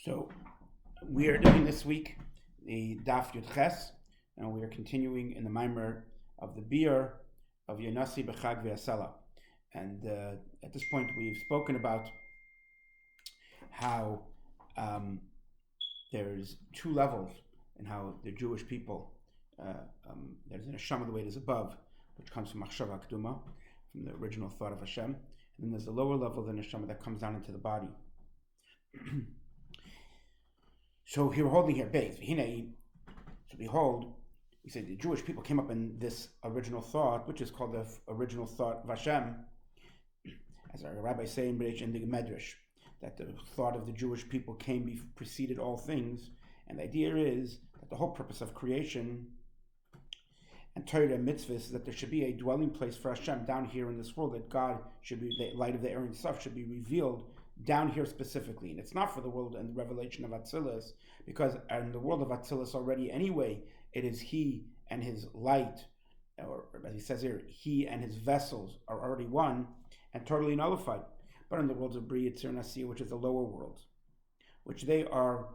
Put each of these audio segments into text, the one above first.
So we are doing this week the Daf Yud Ches, and we are continuing in the Mimer of the Beer of Yonasi B'Chag V'Yasela. And at this point we've spoken about how there's two levels in how the Jewish people, there's an Hashem, the way it is above, which comes from Mahshava Akduma, from the original thought of Hashem, and then there's the lower level of the neshama that comes down into the body. So here we're holding here base. So behold, we say the Jewish people came up in this original thought, which is called the original thought of Hashem, as our Rabbi say in the Medrash, that the thought of the Jewish people preceded all things, and the idea is that the whole purpose of creation and Torah and mitzvahs is that there should be a dwelling place for Hashem down here in this world, that God should be, the light of the Ein Sof should be revealed down here specifically. And it's not for the world and the revelation of Atzilus, because in the world of Atzilus already anyway, it is he and his light, or as he says here, he and his vessels are already one and totally nullified. But in the worlds of Bria, Tzir, and Asiyah, which is the lower worlds, which they are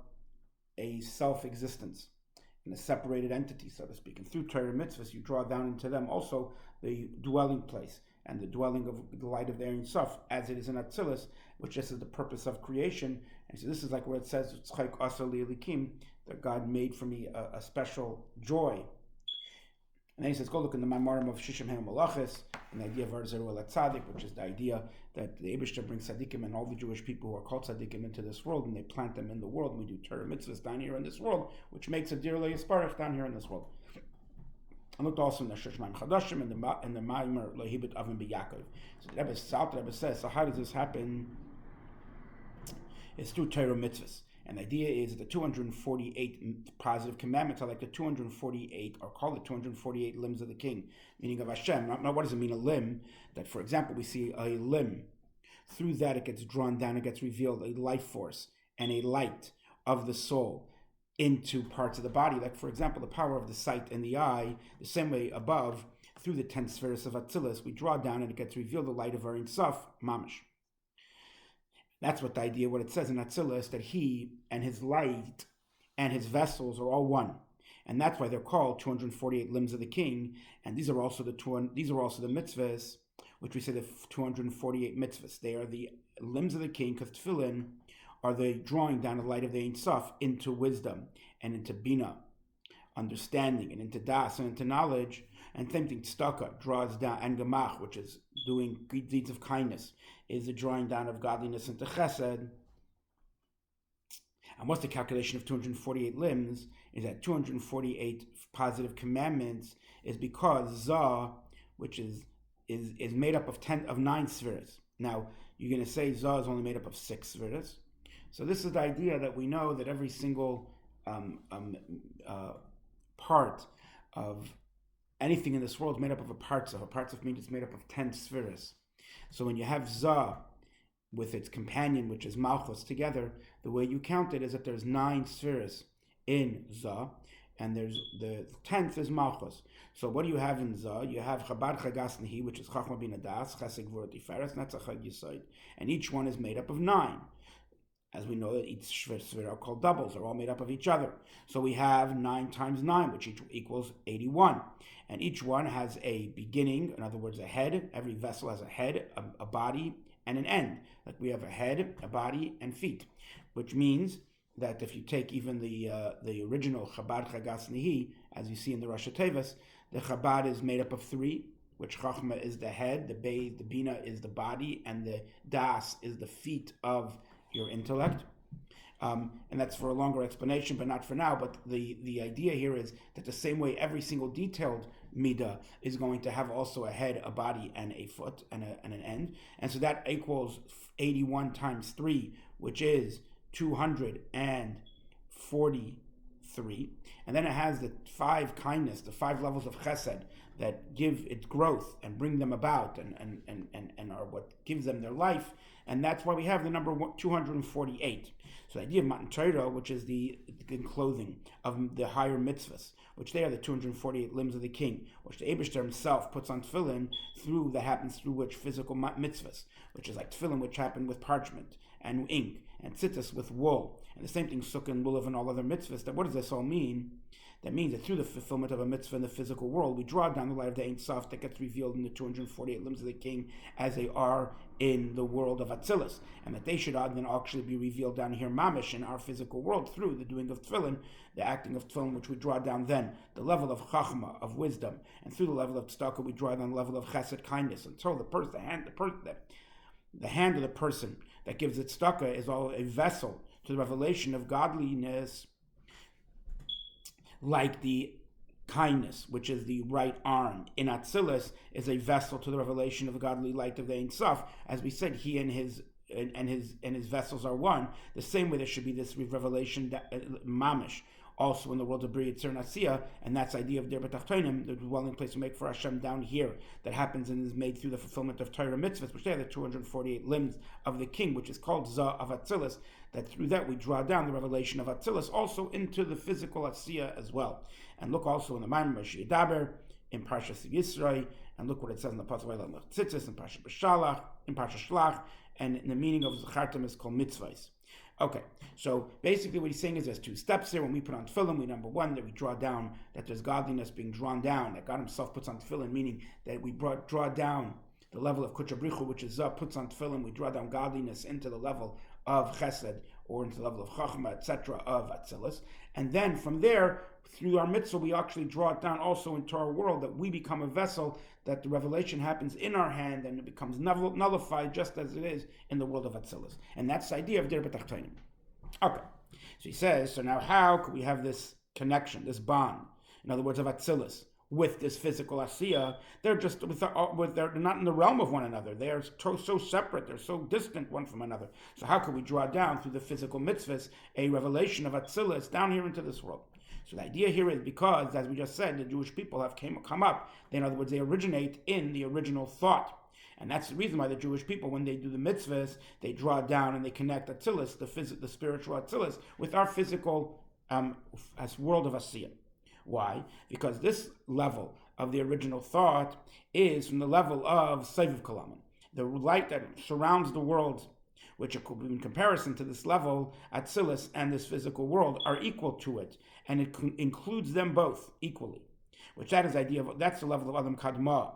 a self-existence, and a separated entity, so to speak. And through Torah mitzvahs, you draw down into them also the dwelling place and the dwelling of the light of the Ein Sof, as it is in Atzilus, which this is the purpose of creation. And so this is like where it says, that God made for me a special joy. And then he says, go look in the Maimarim of Shishim Heim Malachis, and the idea of Arzeru El Tzadik, which is the idea that the Eibishter brings tzaddikim and all the Jewish people who are called tzaddikim into this world, and they plant them in the world. And we do Torah mitzvahs down here in this world, which makes a דירה Yisparach down here in this world. I looked also in the Shishmaim Chadashim and the Maimer Lehibit Avim B'Yakov. So the Rebbe says, so how does this happen? It's through Torah mitzvahs. And the idea is that the 248 positive commandments are like the 248, or call it 248 limbs of the king, meaning of Hashem. Now, what does it mean, a limb? That, for example, we see a limb. Through that, it gets drawn down, it gets revealed a life force and a light of the soul into parts of the body. Like, for example, the power of the sight and the eye, the same way above, through the 10 spheres of Atzilus, we draw down and it gets revealed the light of our Ein Sof, mamish. That's what the idea, what it says in Atzilus, that he and his light and his vessels are all one. And that's why they're called 248 limbs of the king. And these are also the mitzvahs, which we say the 248 mitzvahs. They are the limbs of the king, because tefillin are the drawing down the light of the Ein Sof into wisdom and into bina, understanding, and into das and into knowledge. And same thing, dokã draws down, and gemach, which is doing good deeds of kindness, is the drawing down of godliness into chesed. And what's the calculation of 248 limbs? Is that 248 positive commandments is because Zah, which is made up of 9 spheres. Now, you're going to say Zah is only made up of 6 spheres. So this is the idea that we know that every single part of anything in this world is made up of a parts of. A parts of means it's made up of 10 spheres. So when you have Zah with its companion, which is Malchus, together, the way you count it is that there's 9 spheres in Zah, and there's the 10th is Malchus. So what do you have in Zah? You have Chabad Chagas Nehi, which is Chachma Bina Das, Chesed Gvura Tiferes, and that's a Chag Yesod. And each one is made up of 9. As we know that each sphere are called doubles, they're all made up of each other. So we have 9 times 9, which equals 81. And each one has a beginning, in other words, a head. Every vessel has a head, a body, and an end. Like we have a head, a body, and feet. Which means that if you take even the original Chabad Chagas Nehi, as you see in the Rosh Hashanah, the Chabad is made up of 3, which Chachma is the head, the Bina is the body, and the Das is the feet of your intellect. And that's for a longer explanation, but not for now. But the idea here is that the same way every single detailed midah is going to have also a head, a body, and a foot, and an end. And so that equals 81 times 3, which is 243. And then it has the 5 kindness, the 5 levels of chesed that give it growth and bring them about and are what gives them their life. And that's why we have the number 248. So the idea of Matan Torah, which is the clothing of the higher mitzvahs, which they are the 248 limbs of the king, which the Eibishter himself puts on tefillin, that happens through which physical mitzvahs, which is like tefillin, which happened with parchment, and ink, and tzitzis with wool, and the same thing sukkah and lulav and all other mitzvahs. That what does this all mean? That means that through the fulfillment of a mitzvah in the physical world, we draw down the light of the Ein Sof that gets revealed in the 248 limbs of the king as they are in the world of Atzilus, and that they should then actually be revealed down here, mamish, in our physical world through the doing of tefillin, the acting of tefillin, which we draw down then, the level of chachma, of wisdom, and through the level of tzedakah, we draw down the level of chesed, kindness, until the hand of the person that gives it tzedakah is all a vessel to the revelation of godliness, like the kindness, which is the right arm in Atzilus, is a vessel to the revelation of the godly light of the Ein Sof. As we said, he and his vessels are one. The same way there should be this revelation mamish also in the world of Bria, Tzir, and Asiyah, and that's the idea of Dir betachtonim, the dwelling place we make for Hashem down here, that happens and is made through the fulfillment of Torah mitzvahs, which they are the 248 limbs of the king, which is called Zah of Atzilus, that through that we draw down the revelation of Atzilus also into the physical Asiyah as well. And look also in the Maimer Shidaber, in Parshas Yisroi, and look what it says in the Pasuk of Tzitzis, in Parshas B'Shalach, in Parshas Shlach, and in the meaning of Zachartim is called mitzvahs. Okay, so basically what he's saying is there's two steps here. When we put on tefillin, we number one, that we draw down, that there's godliness being drawn down, that God himself puts on tefillin, meaning that we draw down the level of kuchabrichu, which is puts on tefillin, we draw down godliness into the level of chesed, or into the level of chachma, etc., of Atzilus. And then from there, through our mitzvah, we actually draw it down also into our world, that we become a vessel, that the revelation happens in our hand, and it becomes nullified just as it is in the world of Atzilus. And that's the idea of dir betachtonim. Okay, so he says, so now how could we have this connection, this bond, in other words, of Atzilus, with this physical Asiyah? They're just they're not in the realm of one another. They are so separate. They're so distant one from another. So how could we draw down through the physical mitzvahs a revelation of Atzilus down here into this world? So the idea here is because, as we just said, the Jewish people have come up. In other words, they originate in the original thought. And that's the reason why the Jewish people, when they do the mitzvahs, they draw down and they connect Atzilus, the spiritual Atzilus, with our physical world of Asiyah. Why? Because this level of the original thought is from the level of Seviv Kolaman, the light that surrounds the world, which in comparison to this level, Atzilus and this physical world are equal to it, and it includes them both equally. Which that is the idea of, that's the level of Adam Kadma,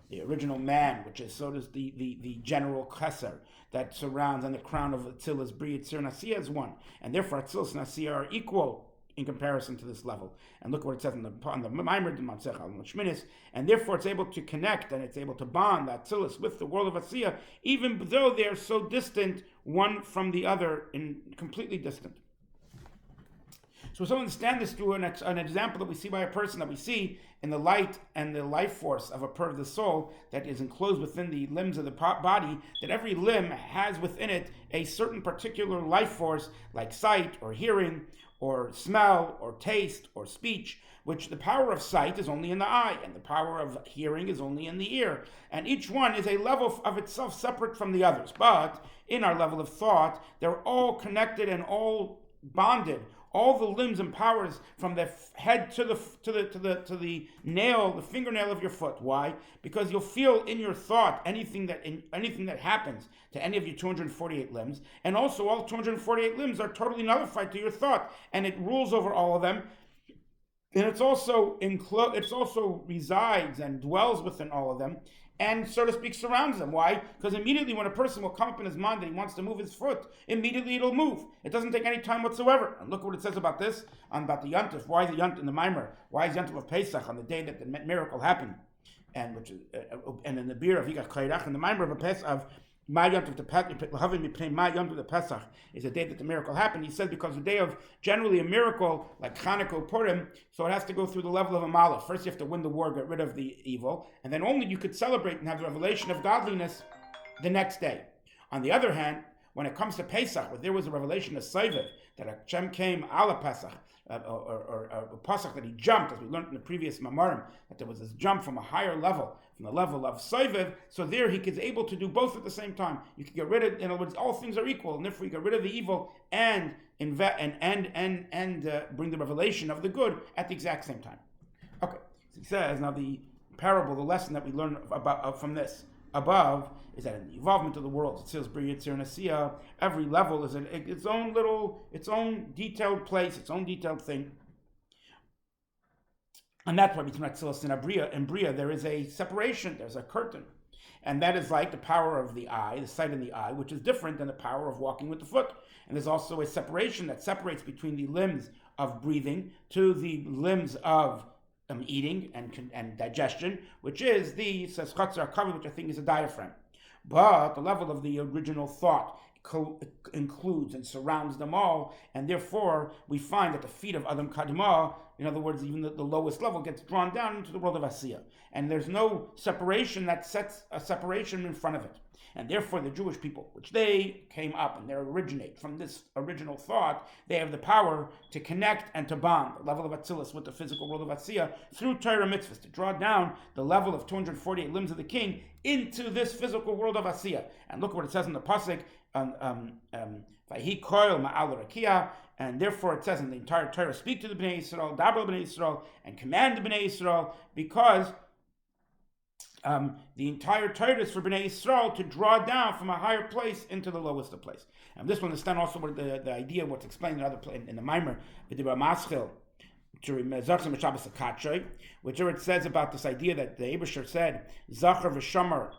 the original man, which is so does the general Chesed that surrounds, and the crown of Atzilus, Bria, Tzir, and Asiyah is one, and therefore Atzilus and Asiyah are equal in comparison to this level. And look what it says on the Maimer, the Matzech al Shminis, and therefore it's able to connect and it's able to bond that Atzilus with the world of Asiyah, even though they are so distant one from the other, in completely distant. So to understand this through an example that we see by a person, that we see in the light and the life force of the soul that is enclosed within the limbs of the body, that every limb has within it a certain particular life force, like sight or hearing or smell or taste or speech, which the power of sight is only in the eye, and the power of hearing is only in the ear. And each one is a level of itself separate from the others. But in our level of thought, they're all connected and all bonded. All the limbs and powers from the head to the nail, the fingernail of your foot. Why? Because you'll feel in your thought anything that happens to any of your 248 limbs, and also all 248 limbs are totally nullified to your thought, and it rules over all of them. And it's also resides and dwells within all of them, and so to speak surrounds them. Why? Because immediately when a person will come up in his mind that he wants to move his foot, immediately it'll move. It doesn't take any time whatsoever. And look what it says about this, about the Yontif. Why is the Yontif in the Maimer? Why is Yontif of Pesach on the day that the miracle happened? And which is, and in the beer of Yigach Chayrach, and the Maimer of Pesach of Ma Yontif the Pesach is the day that the miracle happened. He said because the day of generally a miracle like Chanukah or Purim, so it has to go through the level of a malach. First you have to win the war, get rid of the evil, and then only you could celebrate and have the revelation of godliness the next day. On the other hand, when it comes to Pesach, where there was a revelation of Seviv, that Hashem came ala Pesach, or Pesach, that he jumped, as we learned in the previous Mamarim, that there was this jump from a higher level, from the level of Seviv, so there he is able to do both at the same time. You can get rid of, in other words, all things are equal, and therefore you get rid of the evil and bring the revelation of the good at the exact same time. Okay, so he says, now the parable, the lesson that we learn about from this, above is that in the involvement of the world, Atzilus, Bria, Yitzir, and Asiyah, every level is its own detailed place, its own detailed thing. And that's why between Atzilus and Bria there is a separation, there's a curtain. And that is like the power of the eye, the sight in the eye, which is different than the power of walking with the foot. And there's also a separation that separates between the limbs of breathing to the limbs of eating and digestion, which is says Chatzar HaKavod, which I think is a diaphragm. But the level of the original thought includes and surrounds them all, and therefore we find that the feet of Adam Kadma, in other words, even the lowest level, gets drawn down into the world of Asiyah. And there's no separation that sets a separation in front of it. And therefore the Jewish people, which they came up and they originate from this original thought, they have the power to connect and to bond the level of Atzilus with the physical world of Asiyah through Torah mitzvahs, to draw down the level of 248 limbs of the king into this physical world of Asiyah. And look what it says in the pasuk, Vayhi koil ma'al rakia, and therefore it says in the entire Torah, speak to the Bnei Yisrael, daber Bnei Yisrael, and command the Bnei Yisrael, because the entire Torah is for Bnei Yisrael to draw down from a higher place into the lowest of place. And this will understand also what the idea of what's explained in other in the Maimer, the דירה which it says about this idea that the הי'מבשעץ said, Zachar v'shamar,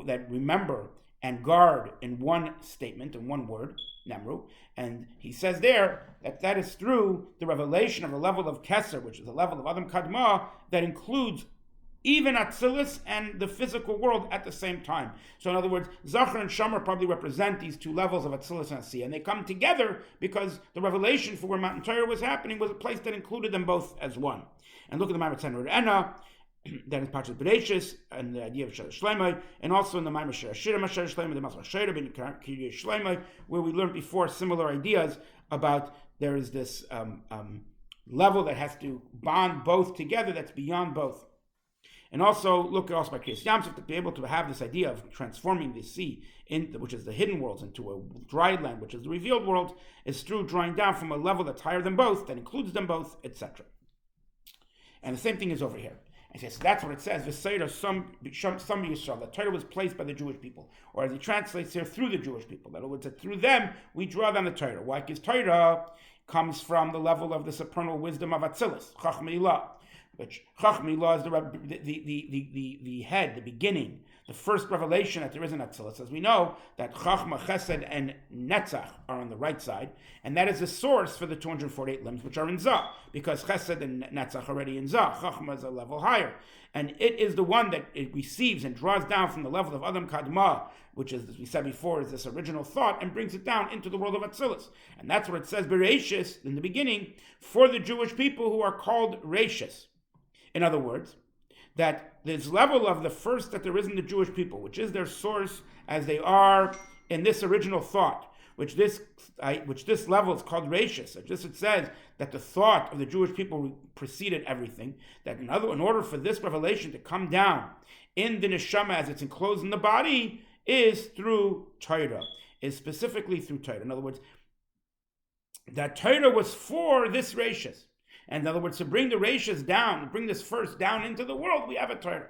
that remember and guard in one statement, in one word, Nemru. And he says there that is through the revelation of the level of Keser, which is the level of Adam Kadma, that includes even Atzilus and the physical world at the same time. So in other words, Zachar and Shamar probably represent these two levels of Atzilus and Asiyah, and they come together because the revelation for where Mount Torah was happening was a place that included them both as one. And look at the Maimer Dehana, that is Parshas Bereshis, and the idea of Shor Shleimai, and also in the Maimer Shir HaShirim, Shor Shleimai, the Masach Shir, ben Kiriyah Shleimai, where we learned before similar ideas about there is this level that has to bond both together, that's beyond both. And also look at also by Kriyas Yamsuf, to be able to have this idea of transforming the sea, which is the hidden worlds, into a dry land, which is the revealed world, is through drawing down from a level that's higher than both, that includes them both, etc. And the same thing is over here. And so that's what it says, V'seira some Yisrael, that Torah was placed by the Jewish people, or as he translates here, through the Jewish people. In other words, that through them we draw down the Torah. Why? Because Torah comes from the level of the supernal wisdom of Atzilus, Chachmeilah, which Chachmeilah is the head, the beginning, the first revelation that there is in Atzilus. As we know, that Chachma, Chesed, and Netzach are on the right side, and that is the source for the 248 limbs, which are in Zah, because Chesed and Netzach are already in Zah. Chachma is a level higher, and it is the one that it receives and draws down from the level of Adam Kadma, which is, as we said before, is this original thought, and brings it down into the world of Atzilus. And that's what it says, Bereshis, in the beginning, for the Jewish people who are called Reshis. In other words, that this level of the first that there is in the Jewish people, which is their source as they are in this original thought, which this level is called Reshis. Just it says that the thought of the Jewish people preceded everything. That in order for this revelation to come down in the neshama as it's enclosed in the body, is through Torah, is specifically through Torah. In other words, that Torah was for this Reshis. And in other words, to bring the Reshis down, bring this first down into the world, we have a Torah.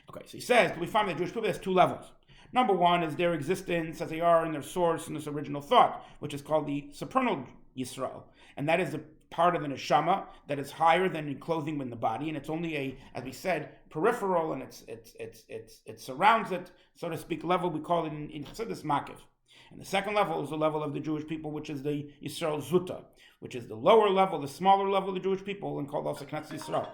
Okay, so he says, we find that Jewish people has two levels. Number one is their existence as they are in their source in this original thought, which is called the supernal Yisrael. And that is the part of the neshama that is higher than enclosing in the body, and it's only as we said, peripheral, and it surrounds it, so to speak, level we call it in Chassidus Makiv. And the second level is the level of the Jewish people, which is the Yisrael Zuta, which is the lower level, the smaller level of the Jewish people, and called also Knesset Yisrael.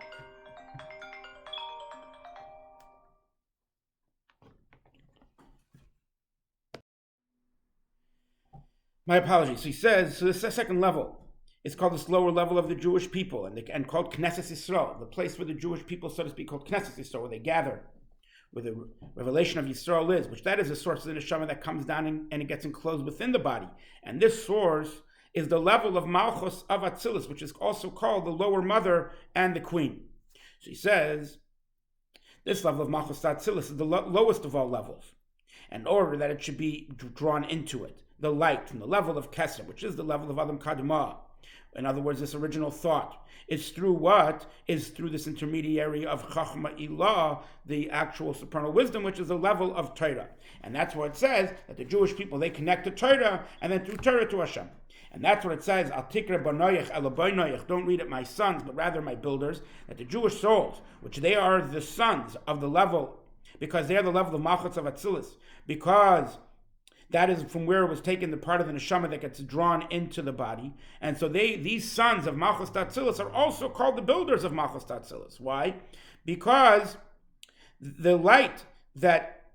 My apologies. So he says, so this second level is called this lower level of the Jewish people, and called Knesset Yisrael, the place where the Jewish people, so to speak, called Knesset Yisrael, where they gather, where the revelation of Yisrael is, which that is the source of the neshama that comes down and it gets enclosed within the body. And this source is the level of Malchus of Atzilus, which is also called the lower mother and the queen. So he says, this level of Malchus Atzilus is the lowest of all levels, in order that it should be drawn into it, the light from the level of Keser, which is the level of Adam Kadma, In other words, this original thought is through what? Is through this intermediary of Chachma Ilah, the actual supernal wisdom, which is the level of Torah. And that's what it says, that the Jewish people, they connect to Torah, and then through Torah to Hashem. And that's what it says, Al tikra banoyach ela banoyach, don't read it my sons, but rather my builders, that the Jewish souls, which they are the sons of the level, because they are the level of malchus of Atzilus, because that is from where it was taken, the part of the neshama that gets drawn into the body. And so these sons of Malchus Atzilus are also called the builders of Malchus Atzilus. Why? Because the light that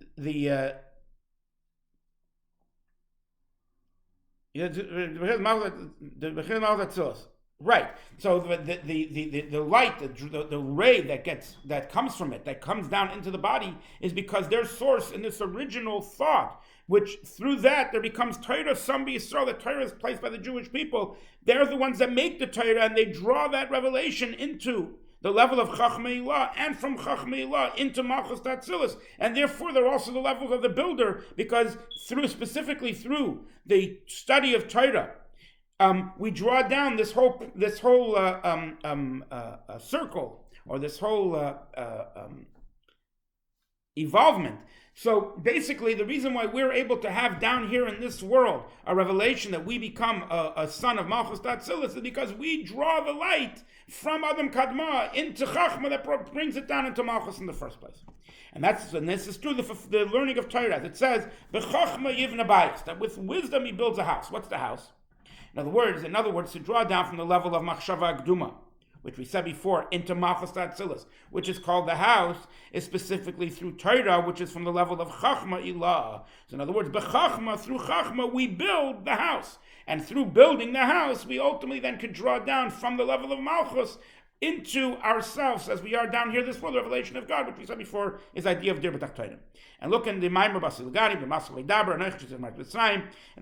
right. So the light, the ray that comes from it, that comes down into the body, is because their source in this original thought, which through that there becomes Torah, some Yisrael, the Torah is placed by the Jewish people. They're the ones that make the Torah, and they draw that revelation into the level of Chachma Ilah, and from Chachma Ilah into Malchus Atzilus, and therefore they're also the levels of the builder, because specifically through the study of Torah, we draw down this whole circle, or this whole evolvement. So basically, the reason why we're able to have down here in this world a revelation that we become a son of Malchus Atzilus is because we draw the light from Adam Kadma into Chachma that brings it down into Malchus in the first place. And this is through the learning of Torah. As it says, "B'chachma yivna bayis," that with wisdom he builds a house. What's the house? In other words, to draw down from the level of Mahshava Akduma, which we said before, into Malchus Atzilus, which is called the house, is specifically through Torah, which is from the level of Chachma Ilah. So in other words, B'chachma, through Chachma, we build the house. And through building the house, we ultimately then could draw down from the level of Malchus into ourselves, as we are down here, this world, the revelation of God, which we said before is the idea of דירה בתחתונים. And look in the Maimer Basilgani, the Masal Daber, and the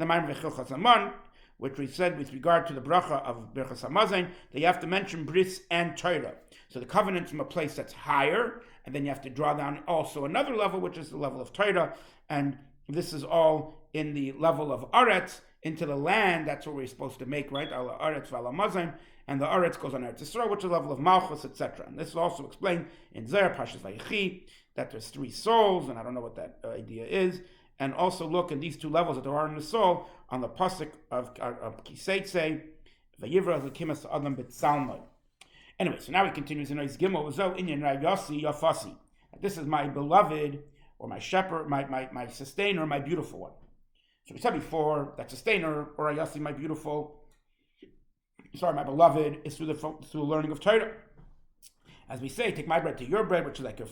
Maimer Vechilchas Aman, which we said with regard to the bracha of Birchas Hamazon, that you have to mention bris and Torah. So the covenant from a place that's higher, and then you have to draw down also another level, which is the level of Torah, and this is all in the level of Aretz, into the land. That's what we're supposed to make, right? Ala Aretz v'ala Hamazon, and the Aretz goes on Eretz Yisrael, which is the level of Malchus, etc. And this is also explained in Zer, Pashas Vayechi, that there's 3 souls, and I don't know what that idea is. And also look in these 2 levels that there are in the soul on the pasuk of Kiseitse, Vayivra Lekimas Adam B'Tzalmai. Anyway, so now he continues in Ois Gimel, Zo Inyan Rayasi Yafasi. This is my beloved, or my shepherd, my sustainer, my beautiful one. So we said before that sustainer, or Rayasi, my beloved, is through the learning of Torah. As we say, take my bread to your bread, which is like a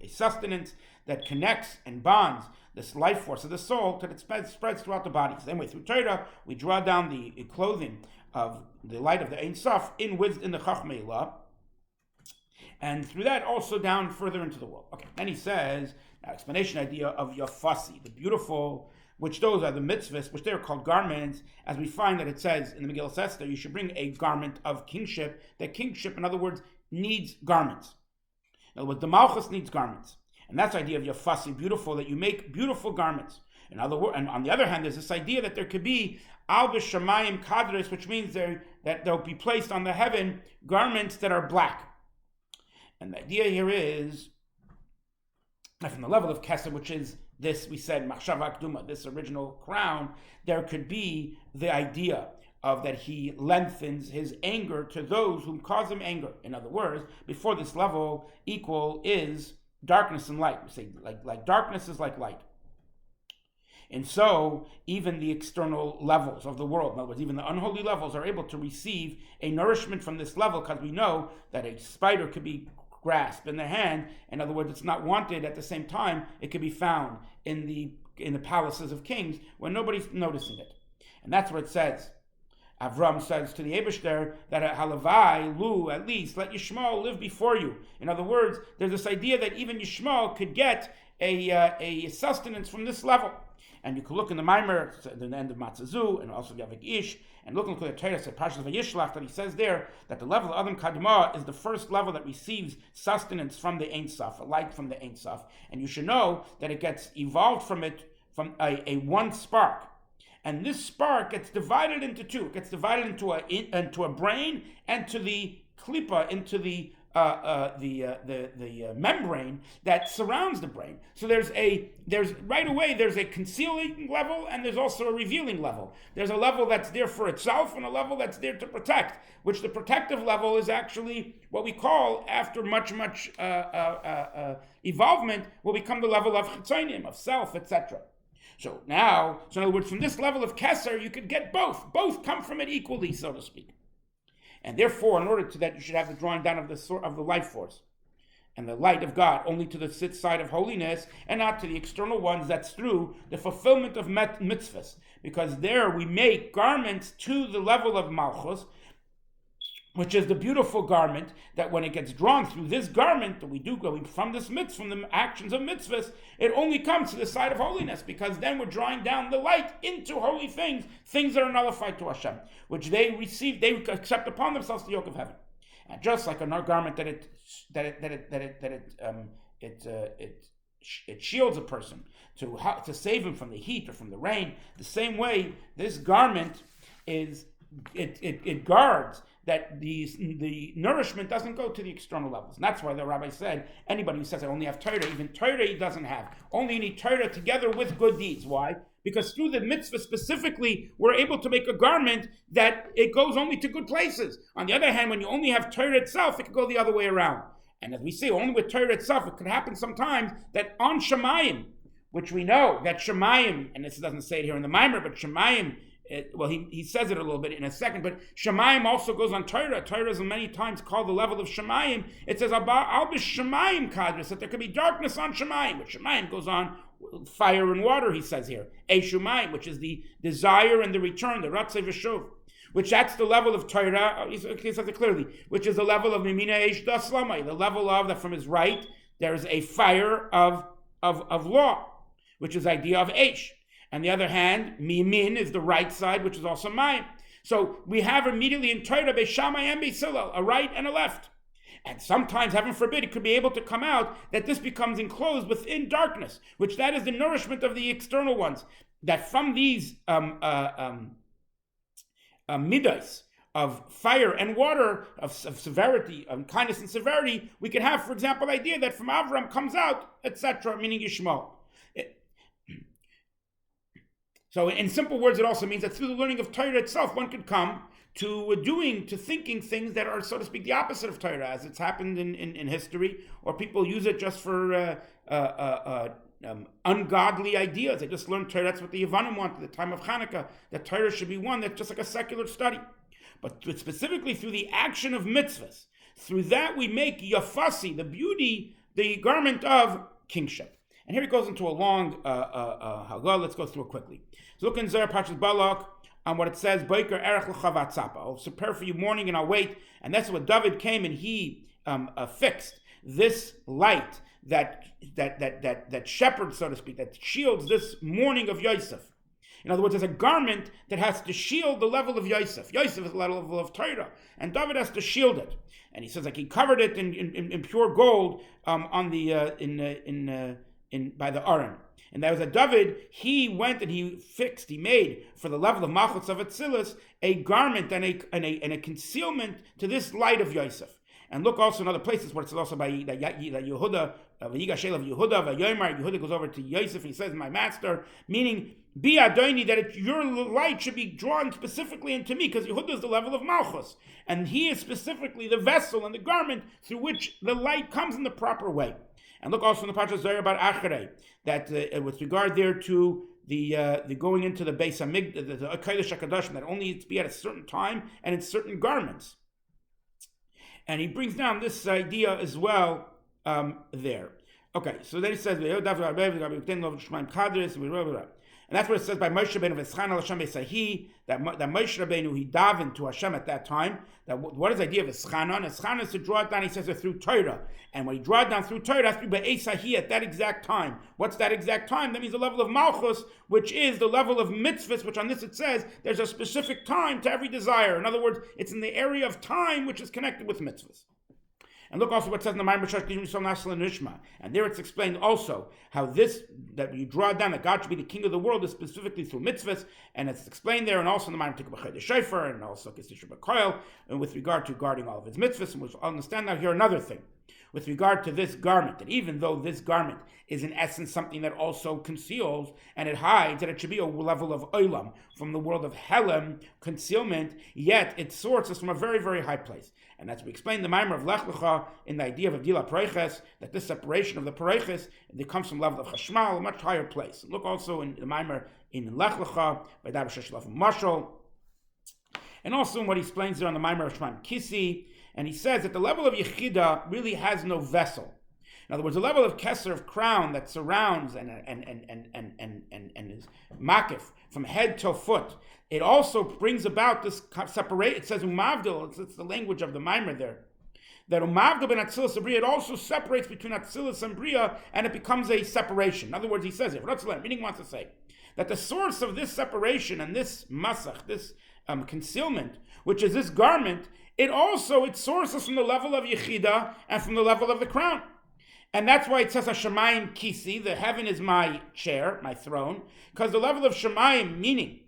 sustenance that connects and bonds this life force of the soul till it spreads throughout the body. Same way through Torah, we draw down the clothing of the light of the Ein Sof in the Chachma Ilah, and through that also down further into the world. Okay, then he says, now explanation idea of Yafasi, the beautiful, which those are the mitzvahs, which they are called garments, as we find that it says in the Megillah Esther, you should bring a garment of kingship. That kingship, in other words, needs garments. In other words, the Malchus needs garments. And that's the idea of Yafasi, beautiful, that you make beautiful garments. In other words, and on the other hand, there's this idea that there could be al b'shamayim kadres, which means that they'll be placed on the heaven garments that are black. And the idea here is that from the level of Kesed, which is this, we said, Mahshava Akduma, this original crown, there could be the idea of that he lengthens his anger to those whom cause him anger. In other words, before this level, equal is darkness and light. We say like darkness is like light. And so even the external levels of the world, in other words, even the unholy levels, are able to receive a nourishment from this level, because we know that a spider could be grasped in the hand. In other words, it's not wanted. At the same time, it could be found in the palaces of kings when nobody's noticing it. And that's what it says. Avram says to the Eibishter that halavai, lu, at least, let Yishmael live before you. In other words, there's this idea that even Yishmael could get a sustenance from this level. And you can look in the Maimer, the end of Matzazu, and also Yavik Ish, and look at the Torah, Parshas Vayishlach, that he says there that the level of Adam Kadma is the first level that receives sustenance from the Ein Sof, a light from the Ein Sof. And you should know that it gets evolved from it, from a one spark. And this spark gets divided into two. It gets divided into a brain and to the klipa, into the membrane that surrounds the brain. So there's right away a concealing level, and there's also a revealing level. There's a level that's there for itself and a level that's there to protect, which the protective level is actually what we call, after much evolvement, will become the level of chitzonim, of self, etc. So in other words, from this level of keser, you could get both. Both come from it equally, so to speak. And therefore, in order to that, you should have the drawing down of the life force and the light of God only to the side of holiness and not to the external ones. That's through the fulfillment of mitzvahs, because there we make garments to the level of malchus, which is the beautiful garment that when it gets drawn through this garment that we do going from this mitzvah, from the actions of mitzvahs, it only comes to the side of holiness, because then we're drawing down the light into holy things that are nullified to Hashem, which they accept upon themselves the yoke of heaven. And just like another garment that it shields a person to save him from the heat or from the rain, the same way this garment it guards that the nourishment doesn't go to the external levels. And that's why the Rabbi said, anybody who says, I only have Torah, even Torah he doesn't have. Only you need Torah together with good deeds. Why? Because through the mitzvah specifically, we're able to make a garment that it goes only to good places. On the other hand, when you only have Torah itself, it could go the other way around. And as we see, only with Torah itself, it could happen sometimes that on Shemayim, which we know that Shemayim, and this doesn't say it here in the Mimer, but Shemayim, he says it a little bit in a second, but Shemayim also goes on Torah. Torah is many times called the level of Shemayim. It says, Al Shemayim Kadris, that there could be darkness on Shemayim, but Shemayim goes on fire and water, he says here. Shemayim, which is the desire and the return, the Ratzei V'Shuv, which that's the level of Torah, he says it clearly, which is the level of Mimina Eish Daslamai, the level of that from his right, there is a fire of law, which is the idea of Eish. On the other hand, Mimin is the right side, which is also Mayim. So we have immediately in Torah, Beishamai and Beisilal, a right and a left. And sometimes, heaven forbid, it could be able to come out that this becomes enclosed within darkness, which that is the nourishment of the external ones. That from these midas of fire and water, of severity, kindness and severity, we can have, for example, the idea that from Avram comes out, etc., meaning Yishmael. So in simple words, it also means that through the learning of Torah itself, one could come to thinking things that are, so to speak, the opposite of Torah, as it's happened in history, or people use it just for ungodly ideas. They just learn Torah. That's what the Yevanim want at the time of Hanukkah, that Torah should be one that's just like a secular study. But specifically through the action of mitzvahs, through that we make yafasi, the beauty, the garment of kingship. And here it goes into a long Hagah. Let's go through it quickly. So look in Zohar Parshas Balak on what it says, Boiker erech l'chavatzapa. I'll prepare for you morning and I'll wait. And that's what David came and he fixed this light that shepherds, so to speak, that shields this morning of Yosef. In other words, there's a garment that has to shield the level of Yosef. Yosef is the level of Torah, and David has to shield it. And he says, like he covered it in pure gold on the by the Aron. And that was that David, he went and he made for the level of Malchus of Atzilus a garment and a concealment to this light of Yosef. And look also in other places where it says also by Yehuda, Yehuda goes over to Yosef and he says, my master, meaning, Bi Adoni, that your light should be drawn specifically into me, because Yehuda is the level of Malchus. And he is specifically the vessel and the garment through which the light comes in the proper way. And look also in the Parsha Zohar about Acharei, that with regard there to the going into the Beis Hamikdash, the Kodesh HaKadoshim, that only needs to be at a certain time and in certain garments. And he brings down this idea as well there. Okay, so then he says, and that's what it says by Moshe Rabbeinu, V'eschana l'Hashem b'Sayhi, that Moshe Rabbeinu, he davened to Hashem at that time. That what is the idea of Eschana? And Eschana is to draw it down, he says, through Torah. And when he draws it down through Torah, it has to be b'Sayhi at that exact time. What's that exact time? That means the level of Malchus, which is the level of mitzvahs, which on this it says, there's a specific time to every desire. In other words, it's in the area of time which is connected with mitzvahs. And look also what it says in the Nishma. And there it's explained also how this, that you draw down that God should be the king of the world, is specifically through mitzvahs, and it's explained there, and also in the Tikva Shofar, and also and with regard to guarding all of his mitzvahs. And we'll understand now here another thing. With regard to this garment, that even though this garment is in essence something that also conceals and it hides, that it should be a level of olam, from the world of helem, concealment, yet it sources from a very, very high place. And as we explained the Maimer of Lech Lecha in the idea of Dila Pareches, that this separation of the Pareches, it comes from the level of Chashmal, a much higher place. Look also in the Maimer in Lech Lecha, by Mashal, and also in what he explains there on the Maimer of Shman Kisi. And he says that the level of Yechida really has no vessel. In other words, the level of Keser, of crown, that surrounds and is makif from head till foot, it also brings about this separate. It says umavdil, it's the language of the Maimer there. That umavdil ben Atzilus and Bria, it also separates between Atzilus and Bria, and it becomes a separation. In other words, he says, meaning wants to say that the source of this separation and this masach, this concealment, which is this garment, it sources from the level of Yechida and from the level of the crown. And that's why it says Hashemayim Kisi, the heaven is my chair, my throne, because the level of Shemayim, meaning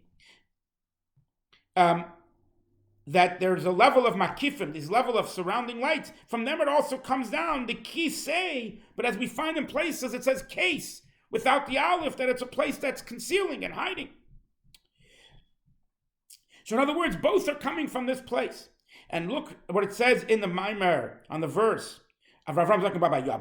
that there's a level of Makifim, this level of surrounding lights, from them it also comes down, the Kisei, but as we find in places it says case, without the aleph, that it's a place that's concealing and hiding. So in other words, both are coming from this place. And look what it says in the Maimer, on the verse of Rav Ram's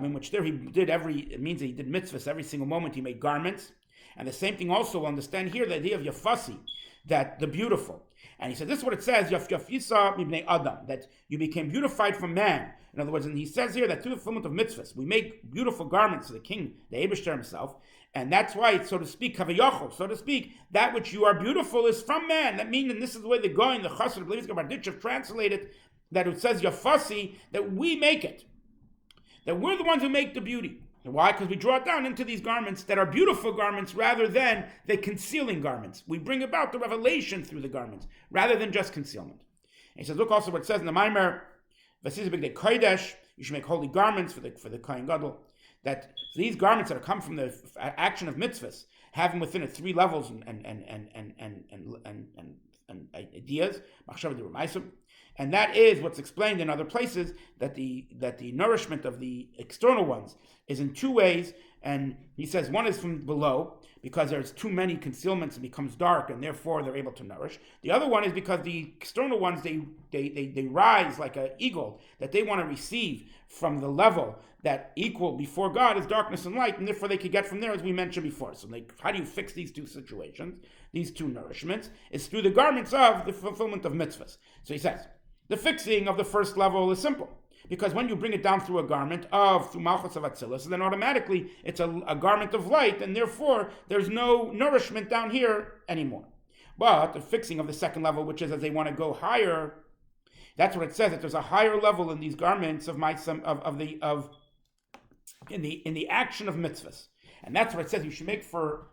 in which there he did it means that he did mitzvahs every single moment, he made garments. And the same thing also, we'll understand here, the idea of Yafasi, that the beautiful. And he said, this is what it says, Yafisa mibnei Adam, that you became beautified from man. In other words, and he says here that through the fulfillment of mitzvahs, we make beautiful garments to the king, the Eibishter himself. And that's why it's, so to speak, kavayachol, so to speak, that which you are beautiful is from man. That means, and this is the way the Goin, the Chassid, the have translated, that it says Yafasi, that we make it. That we're the ones who make the beauty. And why? Because we draw it down into these garments that are beautiful garments rather than the concealing garments. We bring about the revelation through the garments rather than just concealment. And he says, look also what it says in the Maimer, Likkutei Kodesh, you should make holy garments for the Kohen Gadol. That these garments that come from the action of mitzvahs have within it three levels and ideas, Mahshava, דירה, and that is what's explained in other places, that the nourishment of the external ones is in two ways. And he says one is from below, because there's too many concealments, it becomes dark, and therefore they're able to nourish. The other one is because the external ones, they rise like an eagle, that they want to receive from the level that equal before God is darkness and light, and therefore they could get from there, as we mentioned before. So how do you fix these two situations, these two nourishments? It's through the garments of the fulfillment of mitzvahs. So he says, the fixing of the first level is simple, because when you bring it down through a garment through Malchus of Atzilus, then automatically it's a garment of light, and therefore there's no nourishment down here anymore. But the fixing of the second level, which is as they want to go higher, that's what it says, that there's a higher level in these garments in the action of mitzvahs. And that's what it says you should make for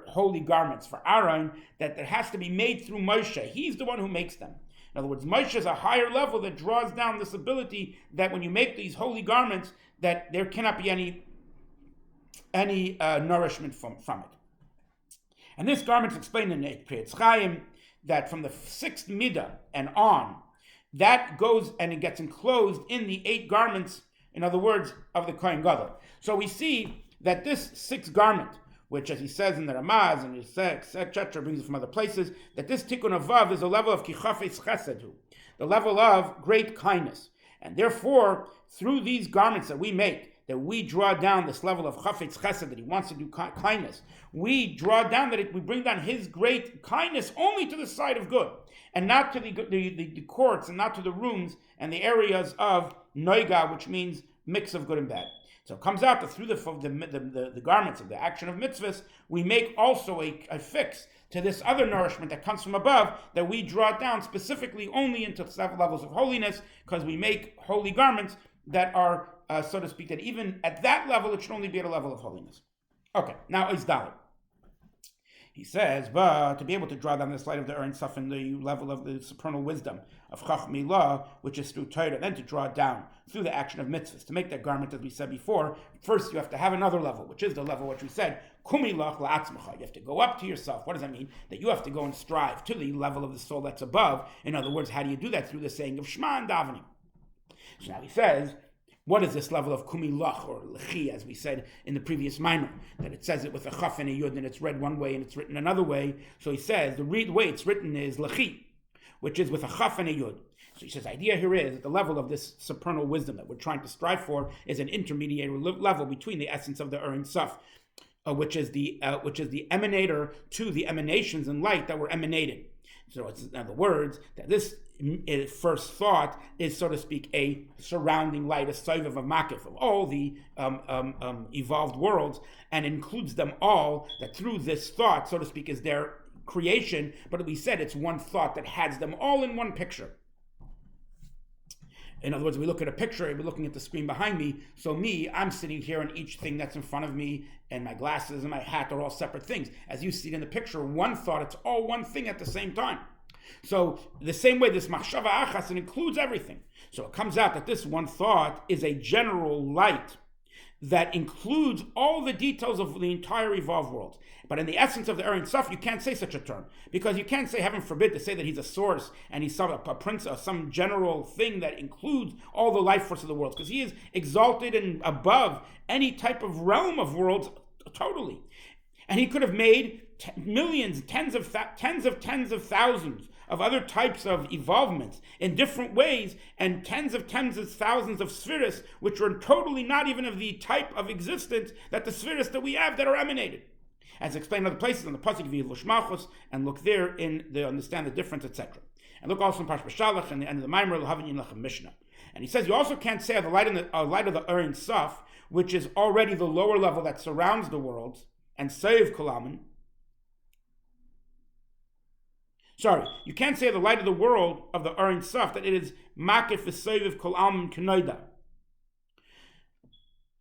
holy garments, for Aaron, that it has to be made through Moshe. He's the one who makes them. In other words, Moshe is a higher level that draws down this ability that when you make these holy garments, that there cannot be any nourishment from it. And this garment is explained in Eitz Chaim, that from the sixth midah and on, that goes and it gets enclosed in the 8 garments, in other words, of the Kohen Gadol. So we see that this sixth garment, which, as he says in the Ramaz and etc., brings it from other places, that this tikkun of vav is a level of kichafes chesedu, the level of great kindness. And therefore, through these garments that we make, that we draw down this level of chafetz chesed, that he wants to do kindness, we draw down we bring down his great kindness only to the side of good, and not to the courts, and not to the rooms and the areas of noiga, which means mix of good and bad. So it comes out that through the garments of the action of mitzvahs, we make also a fix to this other nourishment that comes from above, that we draw down specifically only into 7 levels of holiness, because we make holy garments that are, so to speak, that even at that level, it should only be at a level of holiness. Okay, now is Dalit. He says, but to be able to draw down this light of the Ein Sof in the level of the supernal wisdom of Chachmilah, which is through Torah, then to draw it down through the action of mitzvahs, to make that garment, as we said before, first you have to have another level, which is the level which we said, Kumilach la'atzmacha. You have to go up to yourself. What does that mean? That you have to go and strive to the level of the soul that's above. In other words, how do you do that? Through the saying of Shema and davening. So now he says, what is this level of kumilach, or lechi, as we said in the previous minor, that it says it with a chaf and a yud, and it's read one way and it's written another way. So he says the way it's written is lechi, which is with a chaf and a yud. So he says the idea here is that the level of this supernal wisdom that we're trying to strive for is an intermediary level between the essence of the Ein Sof, which is the emanator, to the emanations and light that were emanated. So it's, in other words, that this first thought is, so to speak, a surrounding light, a soiv of a makif of all the evolved worlds, and includes them all, that through this thought, so to speak, is their creation, but we said it's one thought that has them all in one picture. In other words, we look at a picture, we're looking at the screen behind me, so I'm sitting here, and each thing that's in front of me, and my glasses and my hat are all separate things. As you see it in the picture, one thought, it's all one thing at the same time. So the same way, this machshava achas, it includes everything. So it comes out that this one thought is a general light that includes all the details of the entire evolved world. But in the essence of the Ein Sof, you can't say such a term, because you can't say, heaven forbid, to say that he's a source and he's a prince, or some general thing that includes all the life force of the world, because he is exalted and above any type of realm of worlds totally. And he could have made millions, tens of thousands of other types of evolvements in different ways, and tens of thousands of spheres, which are totally not even of the type of existence that the spheres that we have that are emanated. As explained in other places on the pasuk of Yilush Malchus, and look there in the understand the difference, etc. And look also in Parsh B'Shalach and the end of the Maimer L'Havin Yinlach Mishnah. And he says you also can't say the light of the Ein Sof, which is already the lower level that surrounds the worlds, and Seiv Kolaman. Sorry, you can't say the light of the world of the Ein Sof that it is Makif V'Seiv Kolaman K'noida.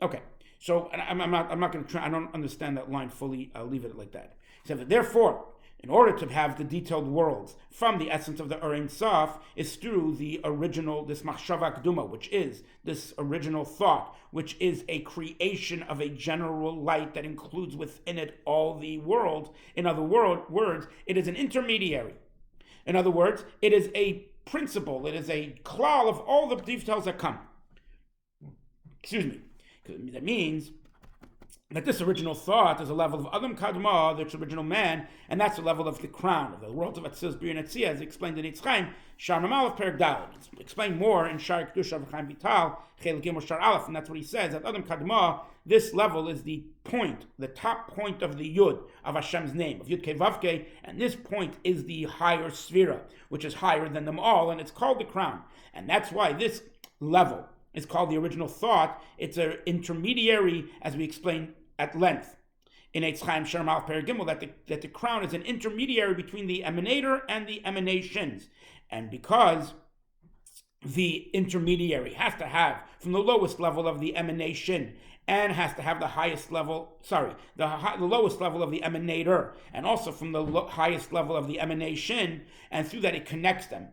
Okay. So I'm not going to try. I don't understand that line fully. I'll leave it like that. He said that therefore, in order to have the detailed worlds from the essence of the Ein Sof, is through the original, this mahshava akduma, which is this original thought, which is a creation of a general light that includes within it all the world. In other words, it is an intermediary. In other words, it is a principle. It is a klal of all the details that come. Excuse me. That means that this original thought is a level of Adam Kadma, the original man, and that's the level of the crown, of the worlds of Atzilus, Bria, and Asiyah, as explained in Eitz Chaim, Shar Mamal of Perek Daled. It's explained more in Shar Kedusha V'Chaim Vital, Chel Gimel Shar Aleph, and that's what he says, that Adam Kadma, this level is the point, the top point of the Yud, of Hashem's name, of Yud Kei Vav Kei, and this point is the higher Sphira, which is higher than them all, and it's called the crown. And that's why this level is called the original thought. It's an intermediary, as we explained at length in Eitz Chaim Shar Malach Perek Gimel, that the crown is an intermediary between the emanator and the emanations. And because the intermediary has to have from the lowest level of the emanation and has to have the highest level, the lowest level of the emanator, and also from the highest level of the emanation, and through that it connects them.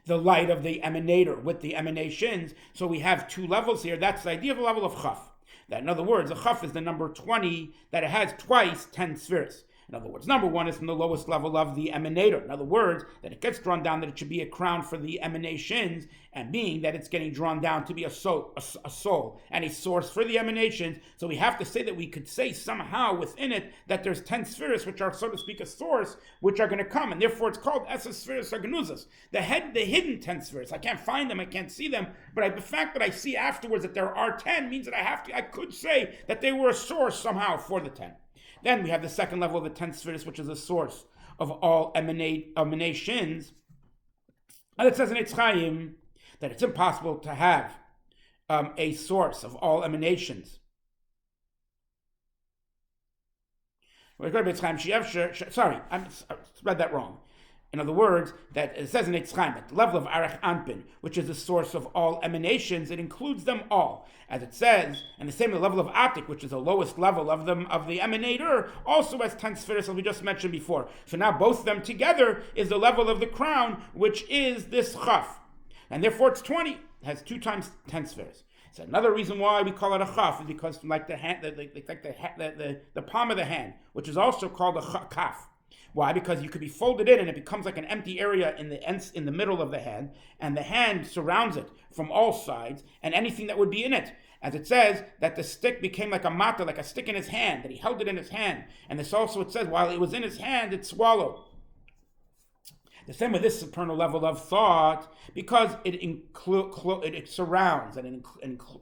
The light of the emanator with the emanations. So we have two levels here. That's the idea of a level of chaf. That, in other words, a chaf is the number 20, that it has twice 10 spheres. In other words, number one is from the lowest level of the emanator. In other words, that it gets drawn down, that it should be a crown for the emanations, and being that it's getting drawn down to be a soul and a source for the emanations. So we have to say that we could say somehow within it that there's 10 spheres, which are, so to speak, a source, which are going to come. And therefore it's called Esses Spheres Agnuzas, the hidden 10 spheres. I can't find them, I can't see them, but the fact that I see afterwards that there are 10 means that I could say that they were a source somehow for the 10. Then we have the second level of the 10 spheres, which is the source of all emanations. And it says in Eitz Chaim that it's impossible to have a source of all emanations. Sorry, I read that wrong. In other words, that it says in Eitz Chaim, at the level of Arach Anpin, which is the source of all emanations, it includes them all. As it says, and the same the level of Atik, which is the lowest level of the emanator, also has 10 spheres, as we just mentioned before. So now both of them together is the level of the crown, which is this Chaf. And therefore it's 20. It has 2 times 10 spheres. So another reason why we call it a Chaf is because like the hand, the palm of the hand, which is also called a Kaf. Why? Because you could be folded in and it becomes like an empty area in the middle of the hand, and the hand surrounds it from all sides, and anything that would be in it. As it says, that the stick became like a mata, like a stick in his hand, that he held it in his hand. And this also, it says, while it was in his hand, it swallowed. The same with this supernal level of thought, because it surrounds and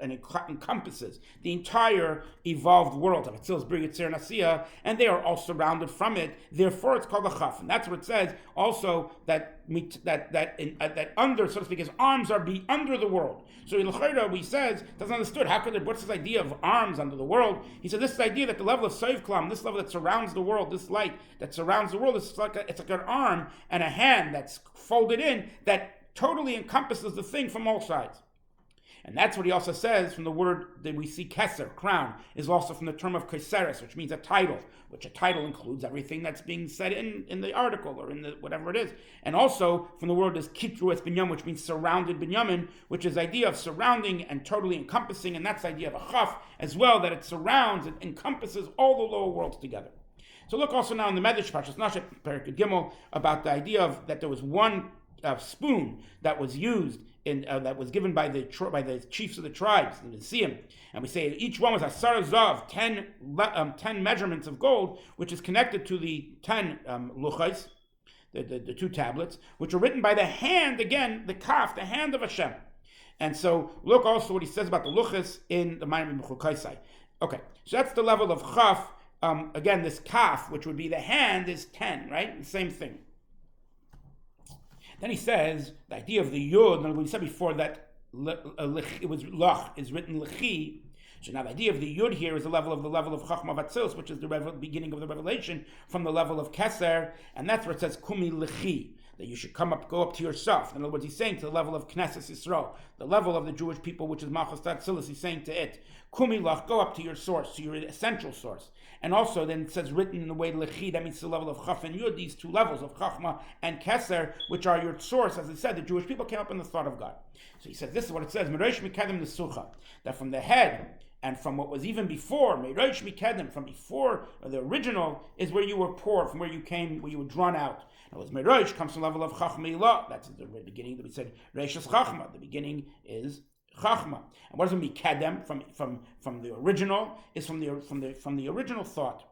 encompasses the entire evolved world of Atzilus, Bria, and Asiyah, and they are all surrounded from it. Therefore, it's called a chaf, and that's what it says. Also, that under, so to speak, his arms are under the world. So in Likkutei he says, doesn't understood. How could it? What's this idea of arms under the world? He said this idea that the level of Soiv Klam, this level that surrounds the world, this light that surrounds the world, it's like an arm and a hand that's folded in that totally encompasses the thing from all sides. And that's what he also says from the word that we see keser, crown, is also from the term of keseres, which means a title, which a title includes everything that's being said in the article or in the whatever it is. And also from the word is kitru es binyamin, which means surrounded binyamin, which is the idea of surrounding and totally encompassing, and that's the idea of a chaf as well, that it surrounds, it encompasses all the lower worlds together. So look also now in the Medrash Parshas Nashek, Perek Gimel, about the idea of that there was one spoon that was used that was given by the chiefs of the tribes, the Siyim, and we say each one was a Zav, 10 measurements of gold, which is connected to the 10 luchos, the 2 tablets, which are written by the hand, again, the kaf, the hand of Hashem. And so look also what he says about the luchos in the Mayim B'chukaisai. Okay, so that's the level of chaf. Again, this kaf, which would be the hand, is 10, right? The same thing. Then he says the idea of the yud, and we said before that it was lach is written lechi. So now the idea of the yud here is the level of chachma Atzilus, which is the beginning of the revelation from the level of keser, and that's where it says kumi lechi, that you should go up to yourself. In other words, he's saying to the level of Knesset Yisrael, the level of the Jewish people, which is Malchus Atzilus, he's saying to it, kumi lach, go up to your source, to your essential source. And also then it says written in the way lechi, that means the level of chaf and yud, these 2 levels of chachma and keser, which are your source. As I said, the Jewish people came up in the thought of God. So he says, this is what it says, Merosh Mikedem Nesucha, that from the head and from what was even before, Merosh Mikedem, from before the original, is where you were poured, from where you came, where you were drawn out. Now, as Merosh comes from the level of chachma ilah, that's the beginning that we said, Reishas chachma, the beginning is chachma. And what does it mean? Kedem from the original is from the original thought.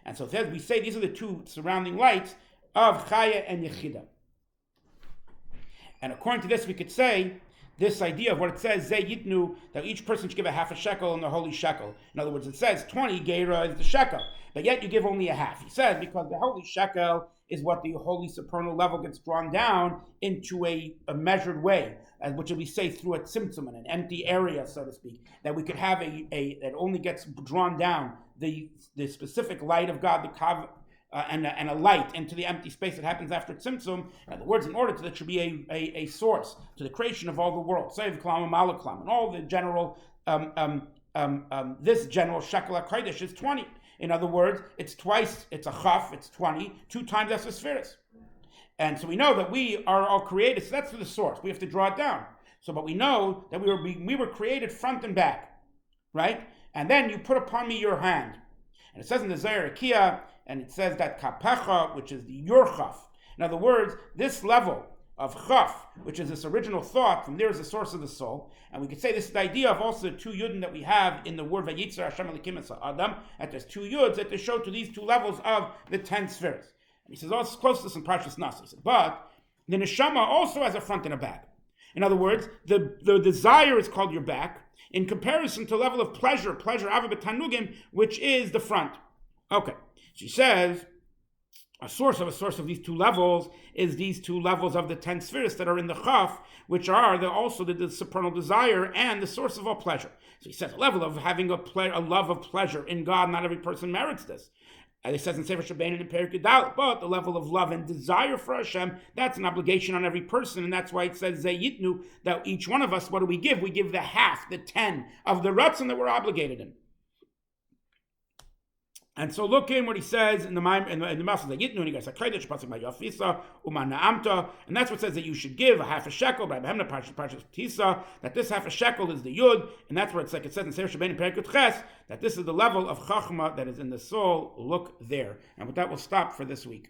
And so we say these are the 2 surrounding lights of chaya and yechida. And according to this, we could say this idea of what it says, Zeh Yitnu, that each person should give a half a shekel in the holy shekel. In other words, it says 20 geira is the shekel, but yet you give only a half. He says because the holy shekel is what the holy supernal level gets drawn down into a measured way, which we say through a tzimtzum, an empty area, so to speak, that we could have that only gets drawn down the specific light of God, the kav, and a light into the empty space that happens after tzimtzum. In other words, in order to that should be a source to the creation of all the world, Soiv Klam and Malaklam, and all the general this general shekel HaKodesh is 20. In other words, it's a chaf, it's 20, 2 times that's the spheres. And so we know that we are all created, so that's the source. We have to draw it down. So, but we know that we were created front and back, right? And then you put upon me your hand. And it says in the Zohar Akiyah, and it says that kapecha, which is your chaf. In other words, this level of chaf, which is this original thought, from there is the source of the soul. And we could say this is the idea of also the 2 yudin that we have in the word Vayitzer Hashem Elikim Es Adam, that there's 2 yuds that they show to these 2 levels of the 10 spheres. And he says, it's close to this in Parshas Nasa. He said, but the neshama also has a front and a back. In other words, the desire is called your back, in comparison to level of pleasure, Ava B'Tanugim, which is the front. Okay, she says, a source of these 2 levels is these 2 levels of the 10 spheres that are in the chaf, which are also the supernal desire and the source of all pleasure. So he says a level of having a love of pleasure in God, not every person merits this. As it says in Sefer Shabbat and in Perek Yudal, but the level of love and desire for Hashem, that's an obligation on every person, and that's why it says Zayitnu, that each one of us, what do we give? We give the half, the 10 of the ratzon that we're obligated in. And so look in what he says in the Masas Zayitnu, and he goes HaKodesh pasuk Ma'yafisa Uman Na'amta, and that's what says that you should give a half a shekel by Behemna Parshas Tisa, that this half a shekel is the yud, and that's where it's like it says in Sefer Shabbat and Perek Ches, that this is the level of chachma that is in the soul. Look there. And with that, we'll stop for this week.